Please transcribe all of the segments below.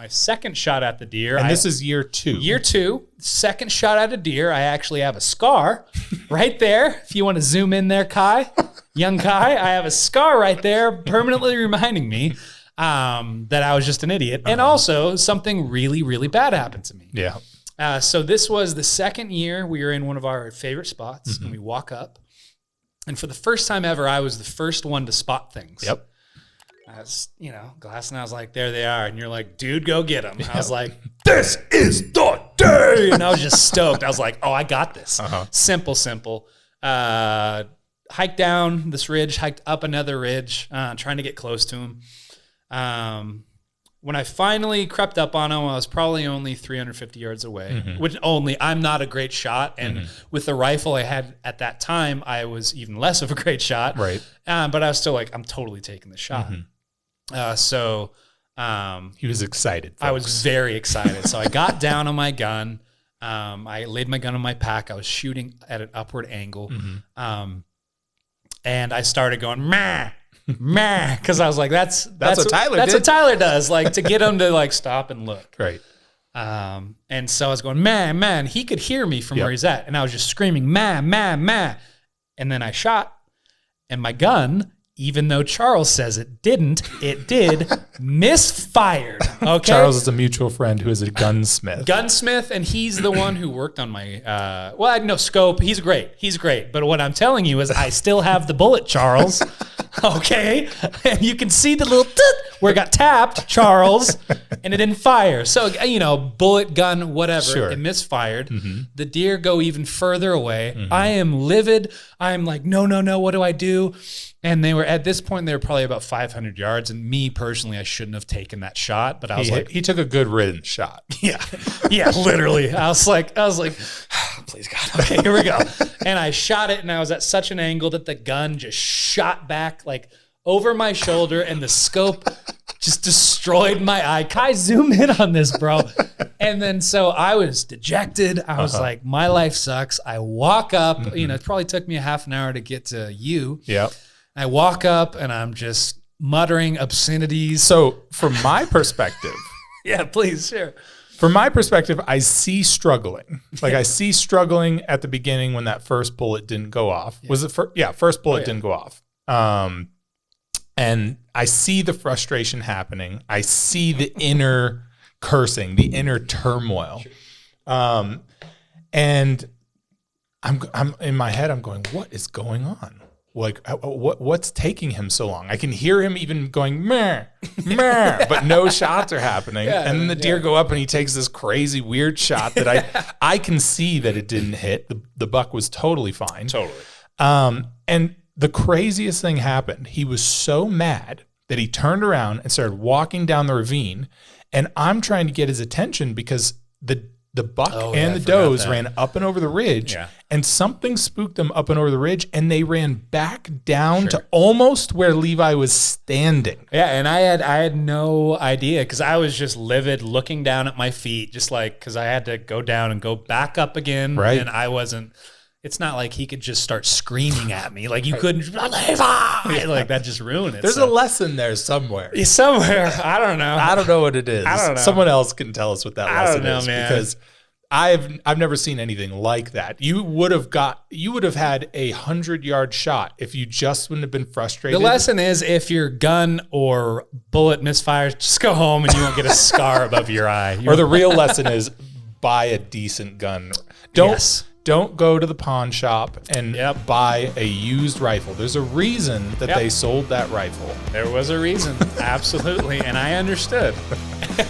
my second shot at the deer. And this is year 2. Year 2, second shot at a deer. I actually have a scar right there. If you want to zoom in there, Kai, young Kai, I have a scar right there permanently reminding me that I was just an idiot. And also something really, really bad happened to me. Yeah. So this was the second year we were in one of our favorite spots, and we walk up. And for the first time ever, I was the first one to spot things. Yep. I was, glass, and I was like, there they are. And you're like, dude, go get them. I was like, this is the day. And I was just stoked. I was like, oh, I got this. Simple. Hiked down this ridge, hiked up another ridge, trying to get close to him. When I finally crept up on him, I was probably only 350 yards away, which I'm not a great shot. And with the rifle I had at that time, I was even less of a great shot. Right. But I was still like, I'm totally taking the shot. He was excited. Folks. I was very excited. So I got down on my gun. I laid my gun on my pack. I was shooting at an upward angle. And I started going, meh. Because I was like, that's what Tyler does, like to get him to like stop and look. Right. And so I was going, man. He could hear me from where he's at. And I was just screaming, man. And then I shot, and my gun, even though Charles says it did misfired. Okay. Charles is a mutual friend who is a gunsmith. And he's the one who worked on my, I know Scope. He's great. But what I'm telling you is I still have the bullet, Charles. Okay. And you can see the little where it got tapped, Charles, and it didn't fire. So, bullet, gun, whatever. Sure. It misfired. The deer go even further away. I am livid. I'm like, no. What do I do? And at this point, they were probably about 500 yards. And me personally, I shouldn't have taken that shot, but I was like, he took a good riddance shot. Yeah, literally. I was like, please God, okay, here we go. And I shot it, and I was at such an angle that the gun just shot back like over my shoulder, and the scope just destroyed my eye. Kai, zoom in on this, bro. And then so I was dejected. I was like, my life sucks. I walk up. It probably took me a half an hour to get to you. Yep. I walk up, and I'm just muttering obscenities. So from my perspective. Yeah, please, share. From my perspective, I see struggling. Like I see struggling at the beginning when that first bullet didn't go off. Yeah. Was it first bullet didn't go off. And I see the frustration happening. I see the inner cursing, the inner turmoil. Sure. And I'm in my head, I'm going, what is going on? Like, what's taking him so long? I can hear him even going, meh, but no shots are happening. Yeah, and then the deer go up and he takes this crazy, weird shot that I can see that it didn't hit. The buck was totally fine. Totally. And the craziest thing happened. He was so mad that he turned around and started walking down the ravine. And I'm trying to get his attention because the buck and the does ran up and over the ridge, and something spooked them up and over the ridge, and they ran back down to almost where Levi was standing. Yeah, and I had no idea because I was just livid looking down at my feet, just like because I had to go down and go back up again. Right. And I wasn't. It's not like he could just start screaming at me. Like you couldn't, Levi! Like that just ruined it. There's a lesson there somewhere. Somewhere. I don't know. I don't know what it is. I don't know. Someone else can tell us what that lesson is, man. Because I've never seen anything like that. You would have had 100-yard shot if you just wouldn't have been frustrated. The lesson is if your gun or bullet misfires, just go home and you won't get a scar above your eye. Or the real lesson is buy a decent gun. Don't go to the pawn shop and buy a used rifle. There's a reason that they sold that rifle. There was a reason. Absolutely. And I understood.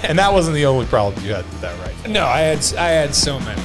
And that wasn't the only problem you had with that rifle. No, I had so many.